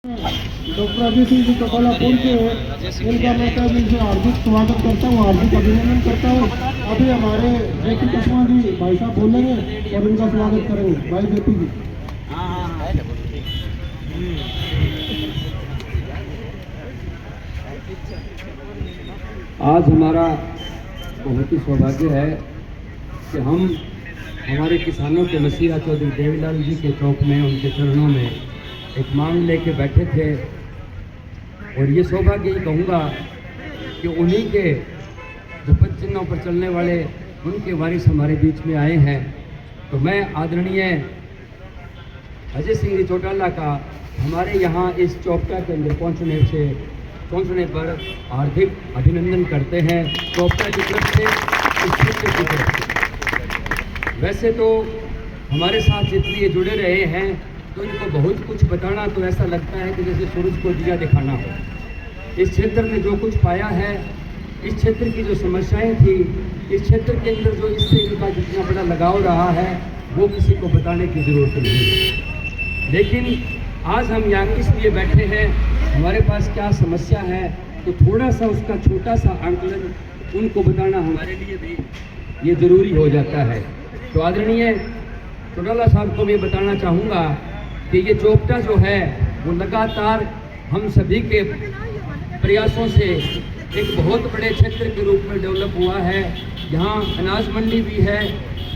Doctor Ajay Singh ji Chautala पहुंचे हैं, इनका मैं तहे से हार्दिक स्वागत करता हूँ, हार्दिक अभिनंदन करता हूँ। अभी हमारे जेपी कुशवाहा जी भाई साहब बोलेंगे और इनका स्वागत करेंगे। भाई जेपी जी। आज हमारा बहुत ही सौभाग्य है कि हम हमारे किसानों के मसीहा चौधरी देवीलाल जी के चौक में उनके चरणों में एक मांग लेके बैठे थे। और ये सौभाग्य ही कहूँगा कि उन्हीं के जो पद चिन्हों पर चलने वाले उनके वारिस हमारे बीच में आए हैं। तो मैं आदरणीय अजय सिंह जी चौटाला का हमारे यहाँ इस चौपटा के अंदर पहुँचने पर हार्दिक अभिनंदन करते हैं चौपटा की तरफ से, इस क्षेत्र की तरफ से। वैसे तो हमारे साथ जितने ये जुड़े रहे हैं तो इनको बहुत कुछ बताना तो ऐसा लगता है कि जैसे सूरज को दिया दिखाना हो। इस क्षेत्र में जो कुछ पाया है, इस क्षेत्र की जो समस्याएं थी, इस क्षेत्र के अंदर जो इससे इनका जितना बड़ा लगाव रहा है वो किसी को बताने की ज़रूरत नहीं है। लेकिन आज हम यहाँ किस लिए बैठे हैं, हमारे पास क्या समस्या है, तो थोड़ा सा उसका छोटा सा आंकलन उनको बताना हमारे लिए भी ये ज़रूरी हो जाता है। तो आदरणीय चौटाला साहब को मैं बताना चाहूँगा कि ये चौपटा जो है वो लगातार हम सभी के प्रयासों से एक बहुत बड़े क्षेत्र के रूप में डेवलप हुआ है। यहाँ अनाज मंडी भी है,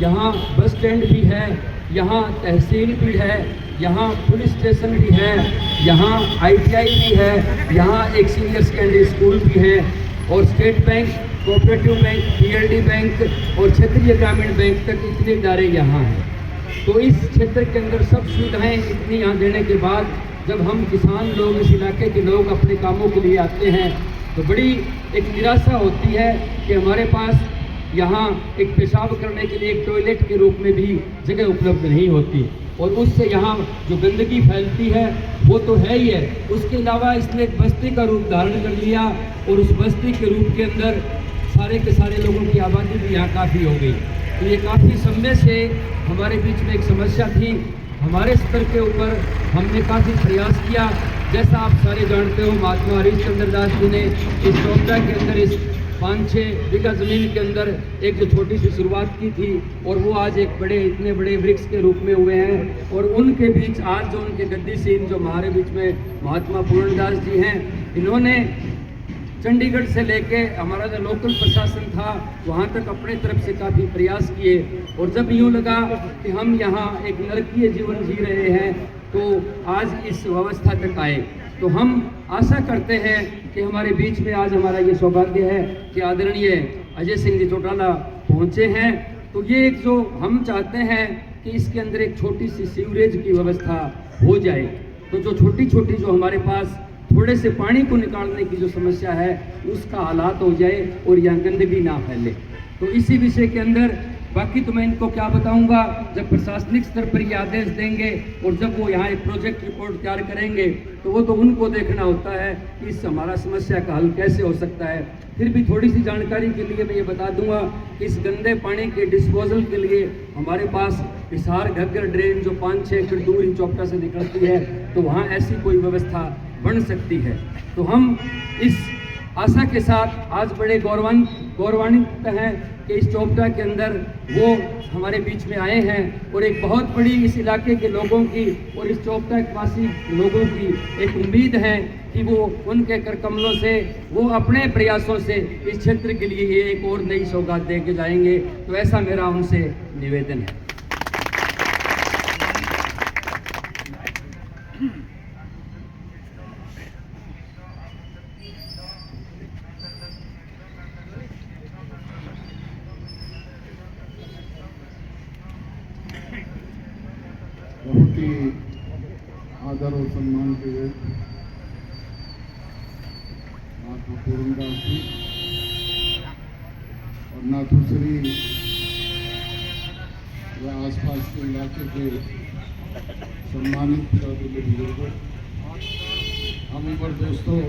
यहाँ बस स्टैंड भी है, यहाँ तहसील भी है, यहाँ पुलिस स्टेशन भी है, यहाँ ITI भी है, यहाँ एक सीनियर सेकेंडरी स्कूल भी है और state bank, cooperative bank, PLD bank और क्षेत्रीय ग्रामीण बैंक तक इतने इदारे यहाँ हैं। तो इस क्षेत्र के अंदर सब सुविधाएं इतनी यहाँ देने के बाद जब हम किसान लोग, इस इलाके के लोग अपने कामों के लिए आते हैं तो बड़ी एक निराशा होती है कि हमारे पास यहाँ एक पेशाब करने के लिए एक टॉयलेट के रूप में भी जगह उपलब्ध नहीं होती और उससे यहाँ जो गंदगी फैलती है वो तो है ही है। उसके अलावा इसने एक बस्ती का रूप धारण कर लिया और उस बस्ती के रूप के अंदर सारे के सारे लोगों की आबादी भी यहाँ काफ़ी हो गई। तो ये काफ़ी समय से हमारे बीच में एक समस्या थी। हमारे स्तर के ऊपर हमने काफ़ी प्रयास किया। जैसा आप सारे जानते हो, महात्मा हरीशचंद्र दास जी ने इस चौपटा के अंदर इस 5-6 बीघा ज़मीन के अंदर एक जो छोटी सी शुरुआत की थी और वो आज एक इतने बड़े वृक्ष के रूप में हुए हैं। और उनके बीच आज जो उनके गद्दीसीन जो हमारे बीच में महात्मा पूर्णदास जी हैं, इन्होंने चंडीगढ़ से लेके हमारा जो लोकल प्रशासन था वहाँ तक अपने तरफ से काफ़ी प्रयास किए। और जब यूँ लगा कि हम यहाँ एक नरकीय जीवन जी रहे हैं तो आज इस व्यवस्था तक आए। तो हम आशा करते हैं कि हमारे बीच में आज हमारा ये सौभाग्य है कि आदरणीय अजय सिंह जी चौटाला पहुँचे हैं। तो ये एक जो हम चाहते हैं कि इसके अंदर एक छोटी सी सीवरेज की व्यवस्था हो जाए। तो जो छोटी जो हमारे पास थोड़े से पानी को निकालने की जो समस्या है उसका हालात हो जाए और यहाँ गंदगी ना फैले। तो इसी विषय के अंदर बाकी तो मैं इनको क्या बताऊंगा, जब प्रशासनिक स्तर पर ये आदेश देंगे और जब वो यहाँ एक प्रोजेक्ट रिपोर्ट तैयार करेंगे तो वो तो उनको देखना होता है कि इस हमारा समस्या का हल कैसे हो सकता है। फिर भी थोड़ी सी जानकारी के लिए मैं ये बता दूंगा कि इस गंदे पानी के डिस्पोजल के लिए हमारे पास हिसार घग्गर ड्रेन जो 5-6 एकड़ दूर ही चौपटा से निकलती है, तो वहाँ ऐसी कोई व्यवस्था बन सकती है। तो हम इस आशा के साथ आज बड़े गौरवान्वित हैं कि इस चौपटा के अंदर वो हमारे बीच में आए हैं और एक बहुत बड़ी इस इलाके के लोगों की और इस चौपटा वासी लोगों की एक उम्मीद है कि वो उनके कर कमलों से वो अपने प्रयासों से इस क्षेत्र के लिए एक और नई सौगात दे के जाएंगे। तो ऐसा मेरा उनसे निवेदन है। बहुत ही आदर और सम्मान के लिए महात्मा पूर्णदास जी और नाथुश्री व आसपास के इलाके के सम्मानित बुजुर्गों, हम उम्र दोस्तों,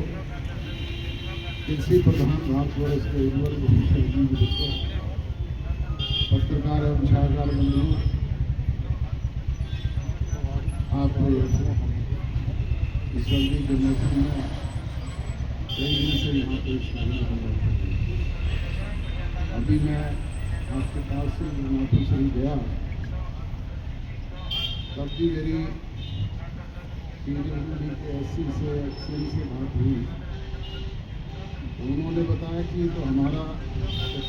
कृषि प्रधान भारतवर्ष के उर्वरक दोस्तों, पत्रकार एवं छायाकार बंधुओं, आप इस सर्दी के मौसम में कई दिन से यहाँ पे शामिल हो रहे थे। अभी मैं आपके पास से नाथू से गया, तब भी मेरी पीडब्ल्यूडी के एससी से एक्सएम से बात हुई। उन्होंने बताया कि ये तो हमारा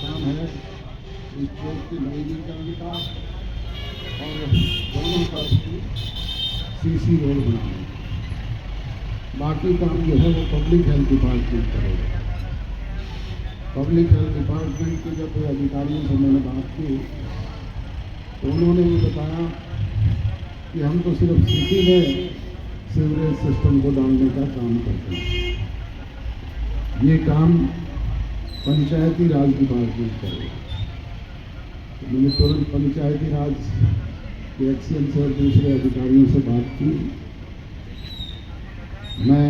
काम है इस चौक के नवीनीकरण का और दोनों तरफ की सीसी रोड बनाना। बाकी काम जो है वो पब्लिक हेल्थ डिपार्टमेंट करेगा। पब्लिक हेल्थ डिपार्टमेंट के जब अधिकारियों से मैंने बात की तो उन्होंने ये बताया कि हम तो सिर्फ सिटी में सीवरेज सिस्टम को डालने का काम करते हैं, ये काम पंचायती राज डिपार्टमेंट करेगा। तो मैंने तुरंत पंचायती राज के एक्सीएम से और दूसरे अधिकारियों से बात की। मैं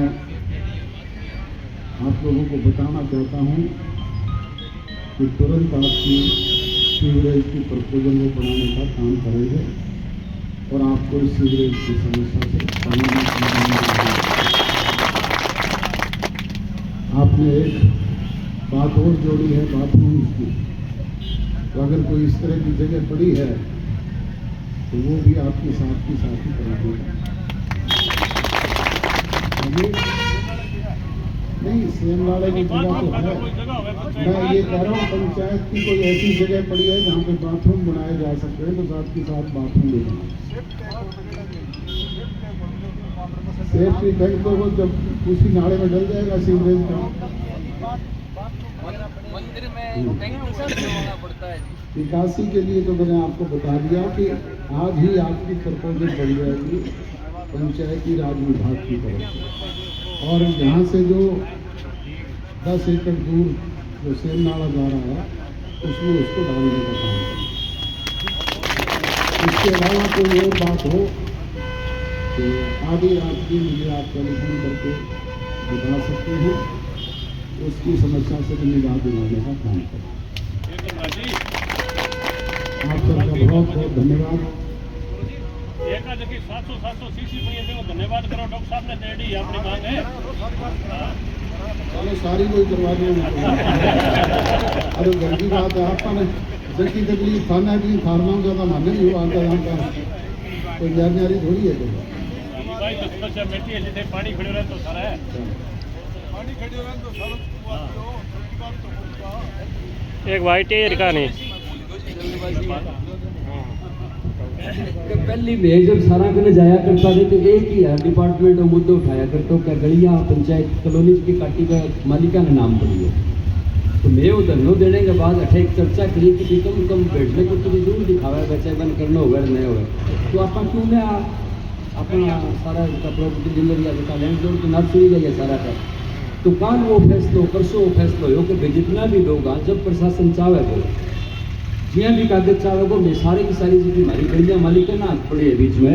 आप लोगों को बताना चाहता हूँ कि तुरंत आपकी सीवरेज की प्रपोजल को बनाने का काम करेंगे और आपको इस सीवरेज की समस्या से आपने एक बात और जोड़ी है बाथरूम की। तो अगर कोई इस तरह की जगह पड़ी है तो वो भी आपके साथ ही करा देगा। नहीं, सेमलाड़े की जगह तो है। मैं ये कह रहा हूँ पंचायत की कोई ऐसी जगह पड़ी है जहाँ पे बाथरूम बनाए जा सकते हैं तो साथ के साथ बाथरूम भी बनाए। सेफ्टी टैंक तो वो जब उसी नाले में डल जाएगा सीवरेज का। मंदिर में होना पड़ता है। निकासी के लिए तो मैंने आपको बता दिया कि आज ही आपकी प्रपोजल बन जाएगी पंचायती राज विभाग की तरफ से, और यहाँ से जो 10 एकड़ दूर जो सेम नाला जा रहा है उसमें उसको डालने का काम करें। इसके अलावा कोई और बात हो तो आधी रात की मुझे आप टेलीफोन करके बता सकते हैं, उसकी समस्या से भी निजात दिलाने का काम करें। आप सबका बहुत बहुत धन्यवाद। एकादशी 700 सीसी धन्यवाद करो डॉक्टर साहब ने दे दी अपनी मांग है। चलो सारी कोई करवा दें। अरे घर की बात है, आपने जबकि तकलीफ खाना की खाना ज़्यादा माने नहीं हुआ आता यहाँ का कोई न्यारी थोड़ी है। भाई तो समस्या बैठी है जिसे पानी खड़े रहे तो सारा है पानी खड़े रहे तो एक वाइट एयर का नहीं पहली में जब सारा कने जाया करता थे तो एक ही है डिपार्टमेंट में मुद्दा उठाया करता क्या गलियां पंचायत कॉलोनी की काटी का मालिका ने नाम पड़ी है। तो मैं उधर नो देने के बाद अठे एक चर्चा करी कि कम बैठने को तुझे जरूर दिखावा बच्चे बंद करना होगा नहीं होगा तो आप क्यों में अपना सारा प्रॉपर्टी डीलर या लैंडलॉर्ड तो नर्सरी का ये सारा है। तो काल वो फैसलो परसों फैसलो हो कि जितना भी लोग जब प्रशासन चाहे वो जिया भी कागज चाहे को मैं सारी की सारी जी हमारी गलियाँ मालिक है ना पड़े है बीच में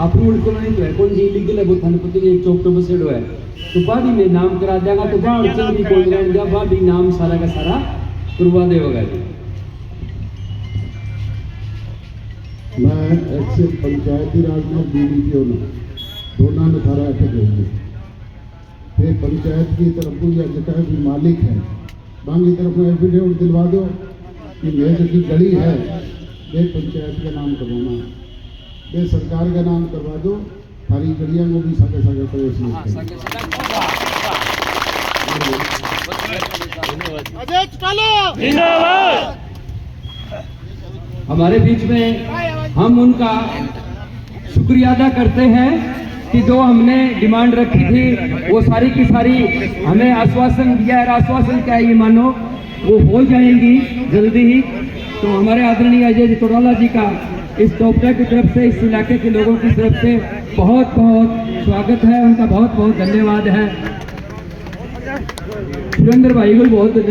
अप्रूवल कॉलोनी तो है कौन सी इलीगल है वो थाने पति एक चौक पे बसेडो है तो बादी में नाम करा देगा तो बाहर चल भी कोई रहने दिया बादी नाम सारा का सारा करवा देगा। मैं एक्सेल पंचायती राज में बीडीपीओ में दोनों में थारा अटक रहेंगे। फिर पंचायत की तरफ या जगह भी मालिक है बांगी तरफ में एफिडेविट दिलवा दो कि मेज की गली है वे पंचायत का नाम करवाना, वे सरकार का नाम करवा दो, सारी गलियां को भी सगे सगे प्रवेश हमारे बीच में हम उनका शुक्रिया अदा करते हैं कि जो हमने डिमांड रखी थी वो सारी की सारी हमें आश्वासन दिया है। आश्वासन क्या है ये मानो वो हो जाएंगी जल्दी ही। तो हमारे आदरणीय अजय चौटाला जी का इस टॉपटा की तरफ से इस इलाके के लोगों की तरफ से बहुत बहुत स्वागत है, उनका बहुत बहुत धन्यवाद है। सुरेंद्र भाई को बहुत